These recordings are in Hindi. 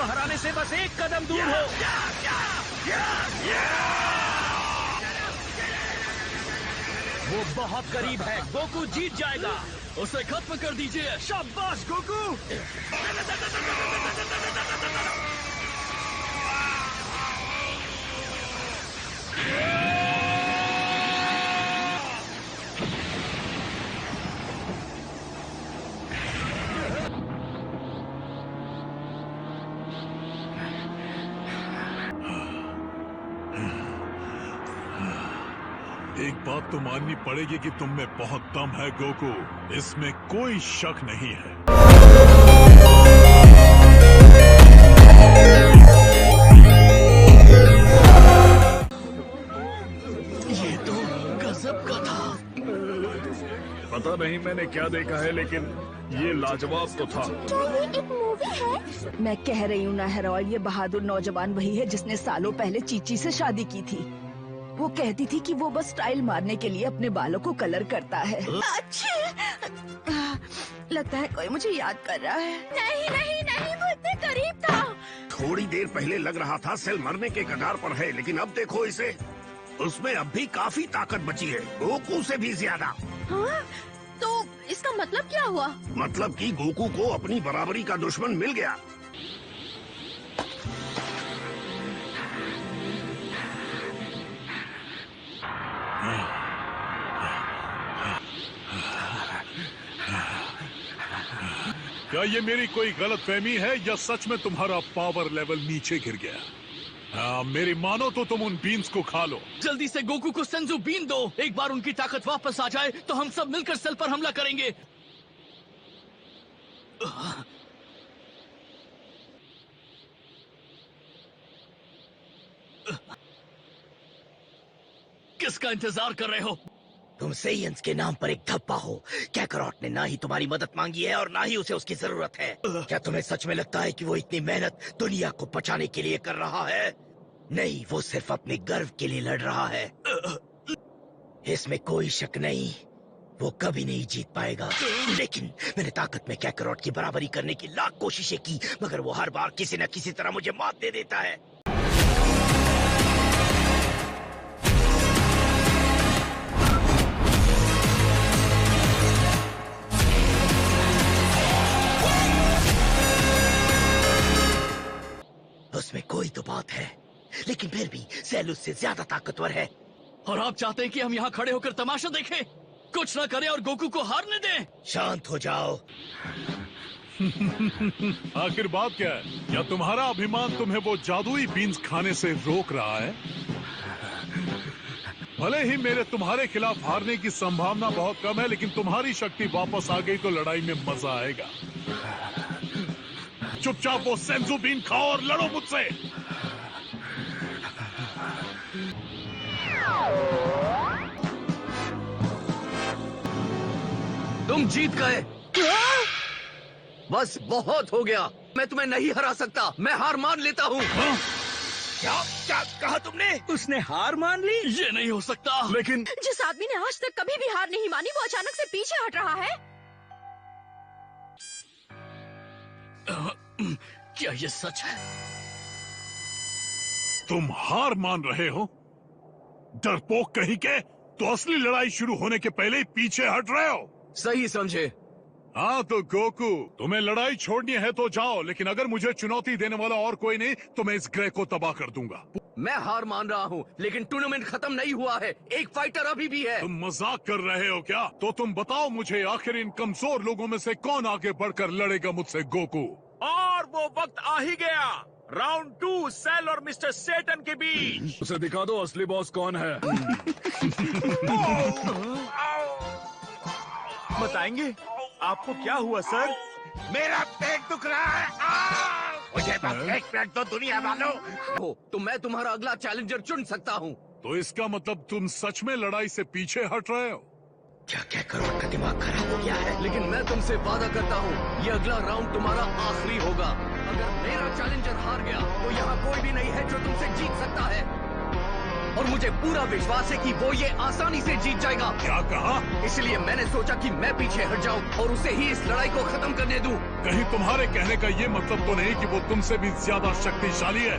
हराने से बस एक कदम दूर हो। वो बहुत करीब है, गोकू जीत जाएगा। उसे खत्म कर दीजिए। शाबाश गोकू। एक बात तो माननी पड़ेगी कि तुम में बहुत दम है गोकू, इसमें कोई शक नहीं है। ये तो गजब का था। पता नहीं मैंने क्या देखा है, लेकिन ये लाजवाब तो था। क्या ये एक मूवी है? मैं कह रही हूँ ना हेरोल्ड, ये बहादुर नौजवान वही है जिसने सालों पहले चीची से शादी की थी। वो कहती थी कि वो बस स्टाइल मारने के लिए अपने बालों को कलर करता है। अच्छा, लगता है कोई मुझे याद कर रहा है। नहीं नहीं नहीं, वो इतने करीब था। थोड़ी देर पहले लग रहा था सेल मरने के कगार पर है, लेकिन अब देखो इसे, उसमें अब भी काफी ताकत बची है, गोकू से भी ज्यादा। हाँ? तो इसका मतलब क्या हुआ? मतलब कि गोकू को अपनी बराबरी का दुश्मन मिल गया। क्या ये मेरी कोई गलतफहमी है या सच में तुम्हारा पावर लेवल नीचे गिर गया? मेरी मानो तो तुम उन बीन्स को खा लो। जल्दी से गोकू को सेंजू बीन दो। एक बार उनकी ताकत वापस आ जाए तो हम सब मिलकर सेल पर हमला करेंगे। किसका इंतजार कर रहे हो? तुम सेयंस के नाम पर एक धब्बा हो। कैकरॉट ने ना ही तुम्हारी मदद मांगी है और ना ही उसे उसकी जरूरत है। क्या तुम्हें सच में लगता है कि वो इतनी मेहनत दुनिया को बचाने के लिए कर रहा है? नहीं, वो सिर्फ अपने गर्व के लिए लड़ रहा है। इसमें कोई शक नहीं, वो कभी नहीं जीत पाएगा। लेकिन मैंने ताकत में कैकरॉट की बराबरी करने की लाख कोशिशें की, मगर वो हर बार किसी न किसी तरह मुझे मात दे देता है। उसमें कोई तो बात है, लेकिन फिर भी सेल उससे ज्यादा ताकतवर है। और आप चाहते हैं कि हम यहाँ खड़े होकर तमाशा देखें? कुछ ना करें और गोकू को हारने दें? शांत हो जाओ। आखिर बात क्या है? क्या तुम्हारा अभिमान तुम्हें वो जादुई बीन्स खाने से रोक रहा है? भले ही मेरे तुम्हारे खिलाफ हारने की संभावना बहुत कम है, लेकिन तुम्हारी शक्ति वापस आ गई तो लड़ाई में मजा आएगा। चुपचाप वो सेंजू बीन खाओ और लड़ो मुझसे। तुम जीत गए। बस बहुत हो गया, मैं तुम्हें नहीं हरा सकता। मैं हार मान लेता हूँ। क्या क्या कहा तुमने? उसने हार मान ली? ये नहीं हो सकता। लेकिन जिस आदमी ने आज तक कभी भी हार नहीं मानी, वो अचानक से पीछे हट रहा है। क्या ये सच है? तुम हार मान रहे हो? डरपोक कहीं के, तो असली लड़ाई शुरू होने के पहले ही पीछे हट रहे हो। सही समझे। हाँ तो गोकू, तुम्हें लड़ाई छोड़नी है तो जाओ, लेकिन अगर मुझे चुनौती देने वाला और कोई नहीं तो मैं इस ग्रह को तबाह कर दूंगा। मैं हार मान रहा हूँ, लेकिन टूर्नामेंट खत्म नहीं हुआ है। एक फाइटर अभी भी है। तुम मजाक कर रहे हो क्या? तो तुम बताओ मुझे, आखिर इन कमजोर लोगों में से कौन आगे बढ़कर लड़ेगा मुझसे गोकू? और वो वक्त आ ही गया, राउंड 2 सेल और मिस्टर सेटन के बीच। उसे दिखा दो असली बॉस कौन है। बताएंगे आपको क्या हुआ सर? मेरा पेट दुख रहा है। मुझे बस एक मिनट दो दुनिया वालों। हो तो मैं तुम्हारा अगला चैलेंजर चुन सकता हूँ। तो इसका मतलब तुम सच में लड़ाई से पीछे हट रहे हो? क्या कैकरॉट का दिमाग खराब हो गया है? लेकिन मैं तुमसे वादा करता हूँ, ये अगला राउंड तुम्हारा आखिरी होगा। अगर मेरा चैलेंजर हार गया तो यहाँ कोई भी नहीं है जो तुमसे जीत सकता है। और मुझे पूरा विश्वास है कि वो ये आसानी से जीत जाएगा। क्या कहा? इसलिए मैंने सोचा कि मैं पीछे हट जाऊं और उसे ही इस लड़ाई को खत्म करने दूं। कहीं तुम्हारे कहने का ये मतलब तो नहीं कि वो तुमसे भी ज्यादा शक्तिशाली है?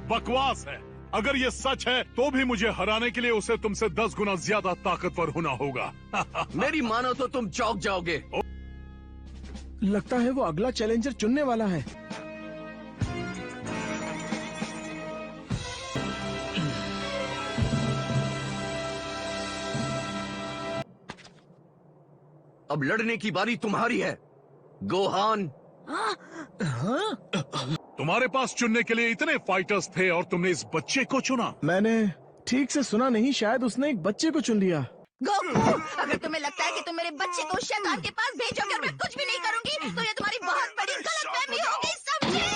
बकवास है। अगर ये सच है तो भी मुझे हराने के लिए उसे तुमसे 10 गुना ज्यादा ताकतवर होना होगा। मेरी मानो तो तुम चौंक जाओगे। लगता है वो अगला चैलेंजर चुनने वाला है। अब लड़ने की बारी तुम्हारी है, गोहान। तुम्हारे पास चुनने के लिए इतने फाइटर्स थे और तुमने इस बच्चे को चुना। मैंने ठीक से सुना नहीं, शायद उसने एक बच्चे को चुन लिया। गोकू, अगर तुम्हें लगता है कि तुम मेरे बच्चे को शैतान के पास भेजोगे और मैं कुछ भी नहीं करूंगी, तो ये तुम्हारी बहुत बड़ी गलतफहमी होगी, समझे?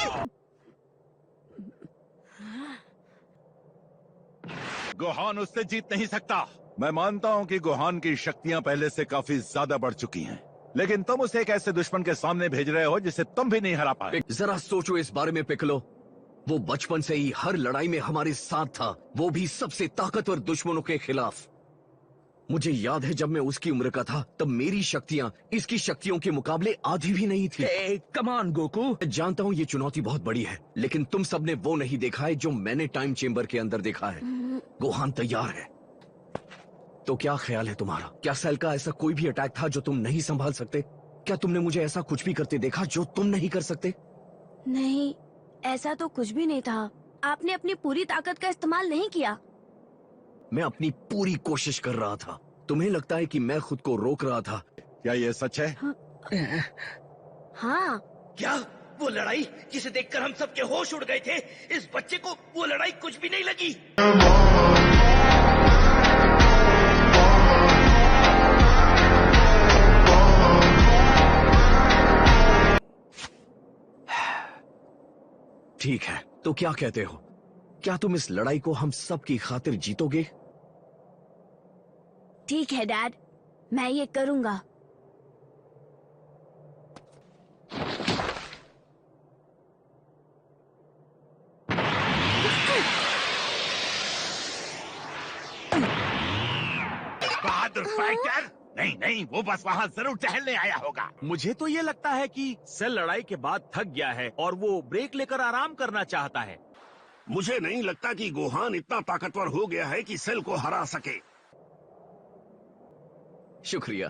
गोहान उससे जीत नहीं सकता। मैं मानता हूँ कि गोहान की शक्तियाँ पहले से काफी ज्यादा बढ़ चुकी हैं, लेकिन तुम उसे एक ऐसे दुश्मन के सामने भेज रहे हो जिसे तुम भी नहीं हरा पाए। जरा सोचो इस बारे में पिकलो। वो बचपन से ही हर लड़ाई में हमारे साथ था, वो भी सबसे ताकतवर दुश्मनों के खिलाफ। मुझे याद है जब मैं उसकी उम्र का था तब मेरी शक्तियां इसकी शक्तियों के मुकाबले आधी भी नहीं थी। कमान गोकू। मैं जानता हूँ ये चुनौती बहुत बड़ी है, लेकिन तुम सबने वो नहीं देखा है जो मैंने टाइम चेम्बर के अंदर देखा है। गोहान तैयार है तो क्या ख्याल है तुम्हारा? क्या सेल का ऐसा कोई भी अटैक था जो तुम नहीं संभाल सकते? क्या तुमने मुझे ऐसा कुछ भी करते देखा जो तुम नहीं कर सकते? नहीं, ऐसा तो कुछ भी नहीं था। आपने अपनी पूरी ताकत का इस्तेमाल नहीं किया। मैं अपनी पूरी कोशिश कर रहा था। तुम्हें लगता है कि मैं खुद को रोक रहा था? क्या ये सच है? हाँ। क्या वो लड़ाई जिसे देखकर हम सबके होश उड़ गए थे, इस बच्चे को वो लड़ाई कुछ भी नहीं लगी? ठीक है, तो क्या कहते हो? क्या तुम इस लड़ाई को हम सब की खातिर जीतोगे? ठीक है डैड, मैं ये करूंगा। बहादुर फाइटर? नहीं नहीं, वो बस वहाँ जरूर टहलने आया होगा। मुझे तो ये लगता है कि सेल लड़ाई के बाद थक गया है और वो ब्रेक लेकर आराम करना चाहता है। मुझे नहीं लगता कि गोहान इतना ताकतवर हो गया है कि सेल को हरा सके। शुक्रिया।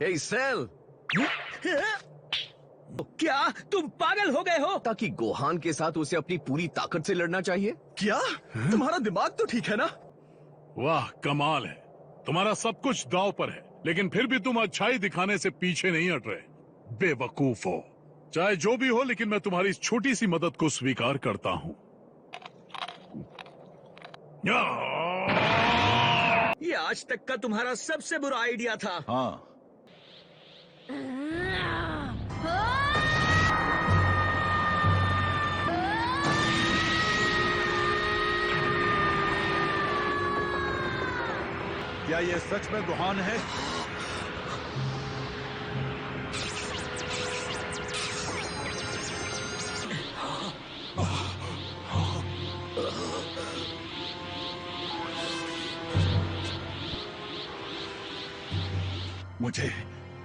हे सेल, क्या तुम पागल हो गए हो? ताकि गोहान के साथ उसे अपनी पूरी ताकत से लड़ना चाहिए। क्या तुम्हारा दिमाग तो ठीक है ना? वाह, कमाल है। तुम्हारा सब कुछ दांव पर है, लेकिन फिर भी तुम अच्छाई दिखाने से पीछे नहीं हट रहे। बेवकूफ हो। चाहे जो भी हो, लेकिन मैं तुम्हारी इस छोटी सी मदद को स्वीकार करता हूँ। ये आज तक का तुम्हारा सबसे बुरा आइडिया था। हाँ, क्या ये सच में गोहान है?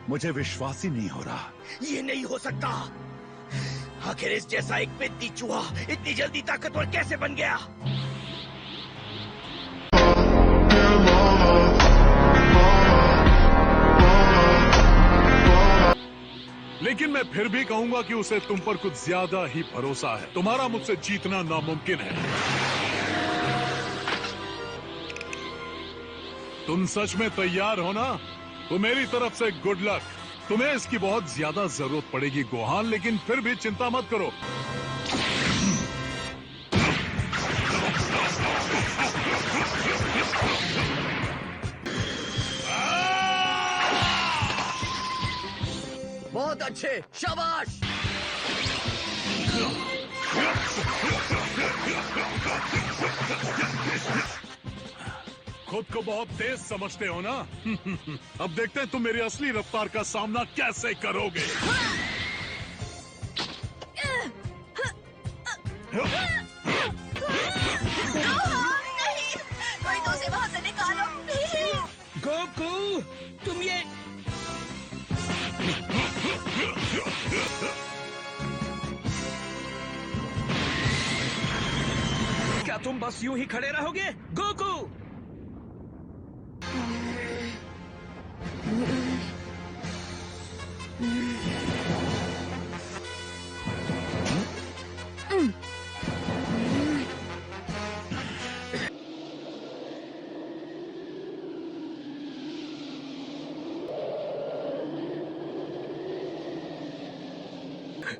मुझे विश्वास ही नहीं हो रहा। ये नहीं हो सकता। आखिर इस जैसा एक बिद्दी चूहा इतनी जल्दी ताकतवर कैसे बन गया? लेकिन मैं फिर भी कहूंगा कि उसे तुम पर कुछ ज्यादा ही भरोसा है। तुम्हारा मुझसे जीतना नामुमकिन है। तुम सच में तैयार हो ना? तो मेरी तरफ से गुड लक। तुम्हें इसकी बहुत ज्यादा जरूरत पड़ेगी गोहान, लेकिन फिर भी चिंता मत करो। बहुत अच्छे, शाबाश। खुद को बहुत तेज समझते हो ना? अब देखते हैं तुम मेरी असली रफ्तार का सामना कैसे करोगे। नहीं, कोई तो उसे वहाँ से निकालो। गोकू, तुम ये क्या तुम बस यूं ही खड़े रहोगे? गोकू!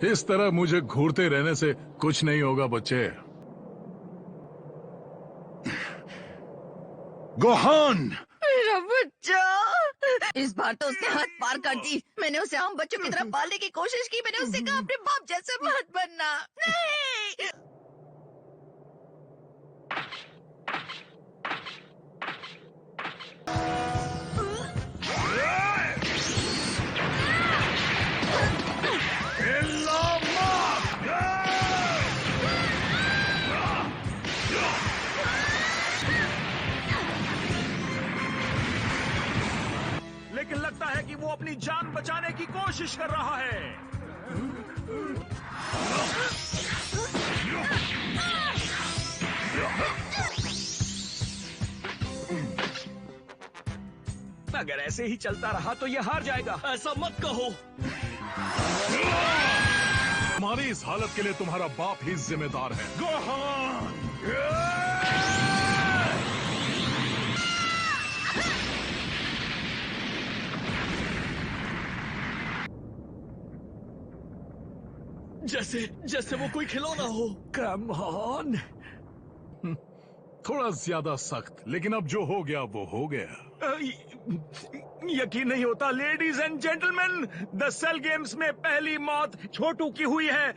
इस तरह मुझे घूरते रहने से कुछ नहीं होगा बच्चे। गोहान! मेरा बच्चा, इस बार तो उसने हद पार कर दी। मैंने उसे आम बच्चों की तरह पालने की कोशिश की। मैंने उससे कहा अपने बाप जैसे मत बनना। नहीं। लेकिन लगता है कि वो अपनी जान बचाने की कोशिश कर रहा है। अगर ऐसे ही चलता रहा तो ये हार जाएगा। ऐसा मत कहो। तुम्हारी इस हालत के लिए तुम्हारा बाप ही जिम्मेदार है। गोहान! जैसे जैसे वो कोई खिलौना हो। Come on. थोड़ा ज्यादा सख्त, लेकिन अब जो हो गया वो हो गया। यकीन नहीं होता ladies and gentleman, the sale games में पहली मौत छोटू की हुई है।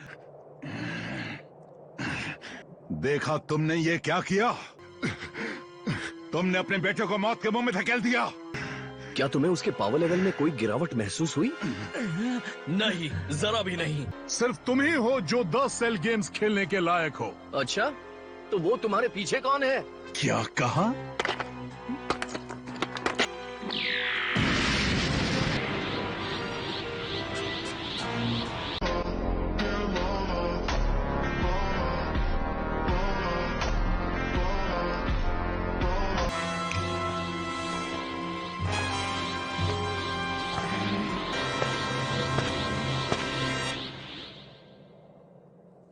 देखा तुमने ये क्या किया? तुमने अपने बेटे को मौत के मुंह में धकेल दिया। क्या तुम्हें उसके पावर लेवल में कोई गिरावट महसूस हुई? नहीं, जरा भी नहीं। सिर्फ तुम ही हो जो 10 सेल गेम्स खेलने के लायक हो। अच्छा, तो वो तुम्हारे पीछे कौन है? क्या कहा?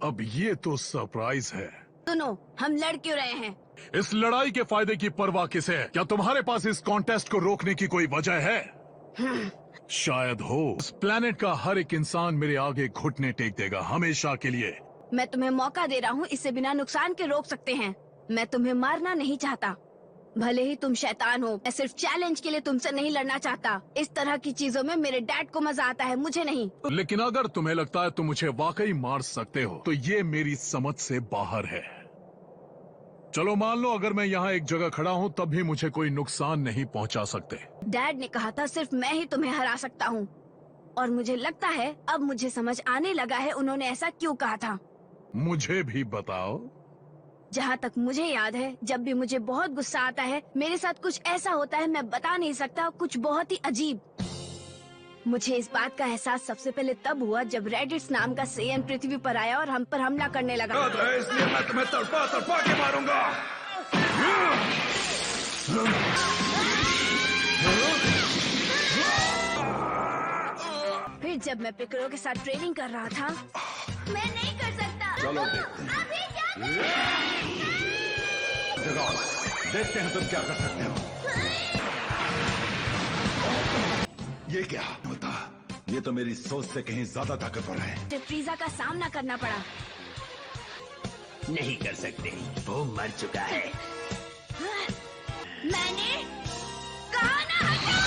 अब ये तो सरप्राइज है। सुनो, हम लड़ क्यों रहे हैं? इस लड़ाई के फायदे की परवाह किसे है? क्या तुम्हारे पास इस कॉन्टेस्ट को रोकने की कोई वजह है? शायद हो। इस प्लेनेट का हर एक इंसान मेरे आगे घुटने टेक देगा, हमेशा के लिए। मैं तुम्हें मौका दे रहा हूँ, इसे बिना नुकसान के रोक सकते हैं। मैं तुम्हें मारना नहीं चाहता, भले ही तुम शैतान हो। मैं सिर्फ चैलेंज के लिए तुमसे नहीं लड़ना चाहता। इस तरह की चीजों में मेरे डैड को मजा आता है, मुझे नहीं। लेकिन अगर तुम्हें लगता है तुम मुझे वाकई मार सकते हो, तो ये मेरी समझ से बाहर है। चलो मान लो अगर मैं यहाँ एक जगह खड़ा हूँ तब भी मुझे कोई नुकसान नहीं पहुँचा सकते। डैड ने कहा था सिर्फ मैं ही तुम्हें हरा सकता हूँ, और मुझे लगता है अब मुझे समझ आने लगा है उन्होंने ऐसा क्यों कहा था। मुझे भी बताओ। जहाँ तक मुझे याद है, जब भी मुझे बहुत गुस्सा आता है मेरे साथ कुछ ऐसा होता है, मैं बता नहीं सकता, कुछ बहुत ही अजीब। मुझे इस बात का एहसास सबसे पहले तब हुआ जब रेडिट्स नाम का सेयन पृथ्वी पर आया और हम पर हमला करने लगा। इसलिए मैं तुम्हें तड़पा तड़पा के मारूंगा। फिर जब मैं पिकरो के साथ ट्रेनिंग कर रहा था, मैं नहीं कर सकता। चलो देखते हैं तुम क्या कर सकते हो। ये क्या होता? ये तो मेरी सोच से कहीं ज्यादा ताकतवर है। फ्रीजा का सामना करना पड़ा। नहीं कर सकते, वो मर चुका है। मैंने कहा ना हटाओ।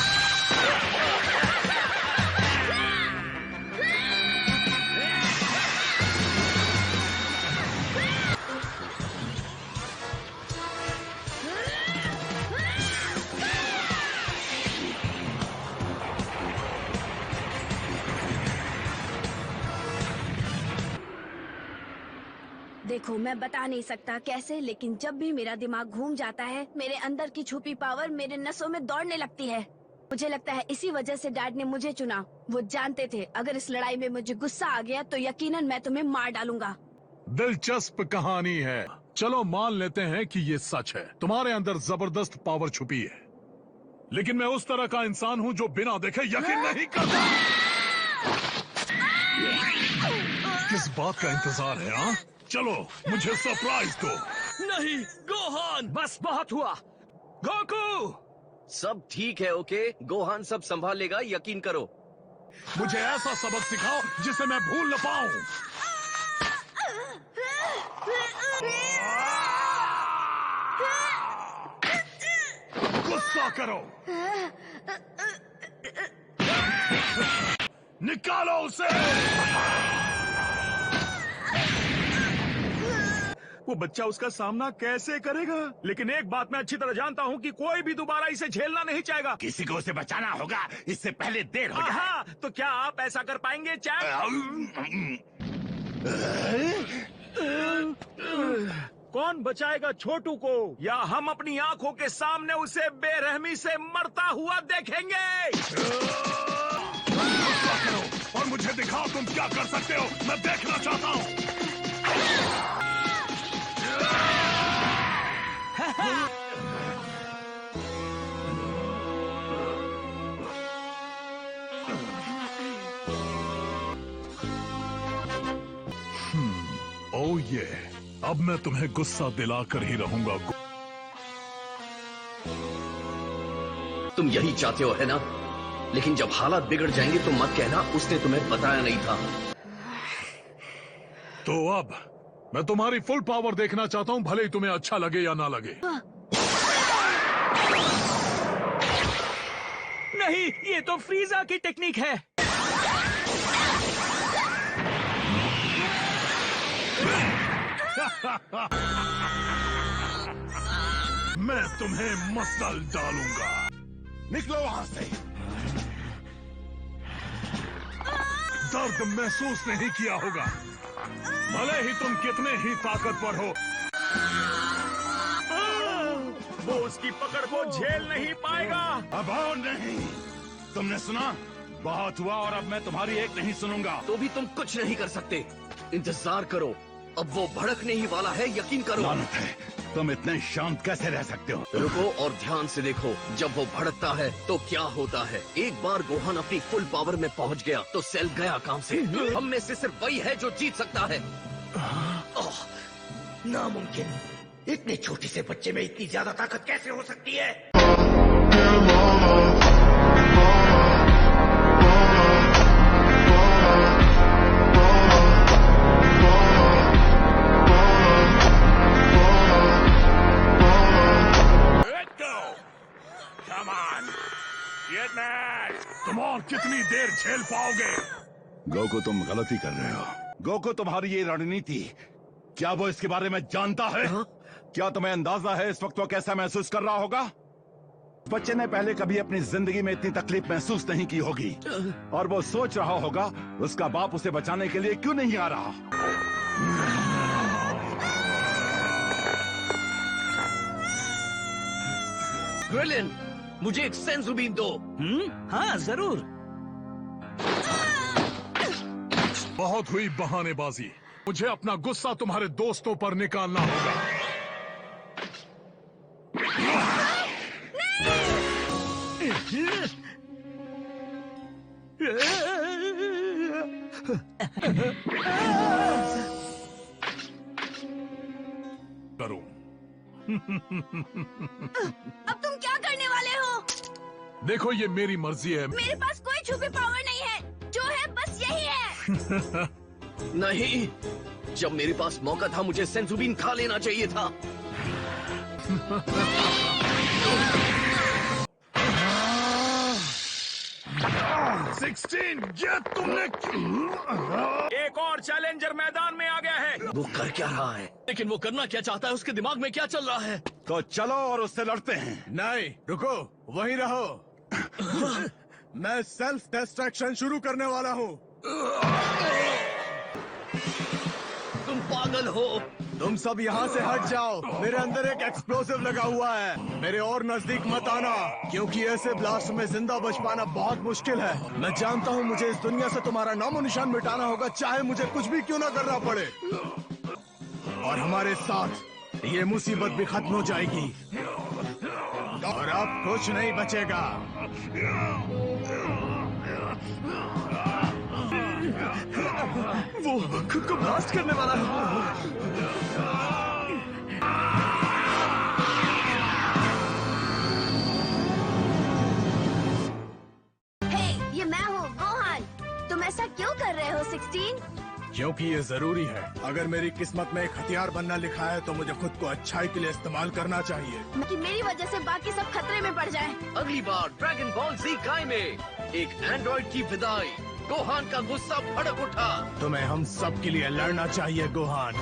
देखो, मैं बता नहीं सकता कैसे, लेकिन जब भी मेरा दिमाग घूम जाता है, मेरे अंदर की छुपी पावर मेरे नसों में दौड़ने लगती है। मुझे लगता है इसी वजह से डैड ने मुझे चुना। वो जानते थे अगर इस लड़ाई में मुझे गुस्सा आ गया तो यकीनन मैं तुम्हें मार डालूंगा। दिलचस्प कहानी है। चलो मान लेते हैं कि ये सच है। तुम्हारे अंदर जबरदस्त पावर छुपी है, लेकिन मैं उस तरह का इंसान हूँ जो बिना देखे यकीन नहीं करता। किस बात का इंतजार है? हाँ, चलो मुझे सरप्राइज दो। नहीं गोहान, बस बहुत हुआ। गोकू, सब ठीक है, ओके? गोहान सब संभाल लेगा, यकीन करो। मुझे ऐसा सबक सिखाओ जिसे मैं भूल न पाऊं। गुस्सा करो, निकालो उसे। वो बच्चा उसका सामना कैसे करेगा? लेकिन एक बात मैं अच्छी तरह जानता हूँ कि कोई भी दोबारा इसे झेलना नहीं चाहेगा। किसी को उसे बचाना होगा, इससे पहले देर हो जाए। हाँ, तो क्या आप ऐसा कर पाएंगे चैप? कौन बचाएगा छोटू को, या हम अपनी आंखों के सामने उसे बेरहमी से मरता हुआ देखेंगे? गुस्सा करो और मुझे दिखाओ तुम क्या कर सकते हो। मैं देखना चाहता हूँ। ओ ये, अब मैं तुम्हें गुस्सा दिलाकर ही रहूंगा। तुम यही चाहते हो है ना? लेकिन जब हालात बिगड़ जाएंगे तो मत कहना उसने तुम्हें बताया नहीं था। तो अब मैं तुम्हारी फुल पावर देखना चाहता हूँ, भले ही तुम्हें अच्छा लगे या ना लगे। नहीं, ये तो फ्रीजा की टेक्निक है। मैं तुम्हें मसल डालूंगा। निकलो वहां से। दर्द महसूस नहीं किया होगा, भले ही तुम कितने ही ताकतवर हो। वो उसकी पकड़ को झेल नहीं पाएगा। अब और नहीं। तुमने सुना? बहुत हुआ और अब मैं तुम्हारी एक नहीं सुनूंगा। तो भी तुम कुछ नहीं कर सकते। इंतजार करो, अब वो भड़कने ही वाला है, यकीन करो। लानत है, तुम इतने शांत कैसे रह सकते हो? रुको और ध्यान से देखो, जब वो भड़कता है तो क्या होता है। एक बार गोहान अपनी फुल पावर में पहुंच गया तो सेल गया काम से। हम में से सिर्फ वही है जो जीत सकता है। नामुमकिन। इतने छोटे से बच्चे में इतनी ज्यादा ताकत कैसे हो सकती है? तुम और कितनी देर झेल पाओगे? गोकू, तुम गलती कर रहे हो। गोकू, तुम्हारी ये रणनीति, क्या वो इसके बारे में जानता है? क्या तुम्हें अंदाजा है इस वक्त वो कैसा महसूस कर रहा होगा? बच्चे ने पहले कभी अपनी जिंदगी में इतनी तकलीफ महसूस नहीं की होगी, और वो सोच रहा होगा उसका बाप उसे बचाने के लिए क्यों नहीं आ रहा। ग्रेलिन, मुझे एक सेंजुबीन दो। हाँ जरूर। बहुत हुई बहानेबाजी। मुझे अपना गुस्सा तुम्हारे दोस्तों पर निकालना होगा। करूं। अब तुम क्या करने वाले हो? देखो, ये मेरी मर्जी है। मेरे पास कोई छुपी पावर नहीं है, जो है बस यही है। नहीं, जब मेरे पास मौका था मुझे सेंजुबीन खा लेना चाहिए था। 16, ये तुमने। एक और चैलेंजर मैदान में आ गया है। वो कर क्या रहा है? लेकिन वो करना क्या चाहता है? उसके दिमाग में क्या चल रहा है? तो चलो और उससे लड़ते हैं। नहीं, रुको, वहीं रहो। मैं सेल्फ डिस्ट्रैक्शन शुरू करने वाला हूँ। तुम पागल हो। तुम सब यहाँ से हट जाओ। मेरे अंदर एक एक्सप्लोसिव लगा हुआ है। मेरे और नजदीक मत आना, क्योंकि ऐसे ब्लास्ट में जिंदा बच पाना बहुत मुश्किल है। मैं जानता हूँ मुझे इस दुनिया से तुम्हारा नामो निशान मिटाना होगा, चाहे मुझे कुछ भी क्यों ना करना पड़े। और हमारे साथ ये मुसीबत भी खत्म हो जाएगी और अब कुछ नहीं बचेगा। वो खुद को ब्लास्ट करने वाला है। हे, ये मैं हूँ गोहान। तुम ऐसा क्यों कर रहे हो 16? क्योंकि ये जरूरी है। अगर मेरी किस्मत में एक हथियार बनना लिखा है तो मुझे खुद को अच्छाई के लिए इस्तेमाल करना चाहिए। कि मेरी वजह से बाकी सब खतरे में पड़ जाएं। अगली बार ड्रैगन बॉल Z काई में एक एंड्रॉइड की विदाई। गोहान का गुस्सा भड़क उठा। तुम्हें हम सब के लिए लड़ना चाहिए गोहान।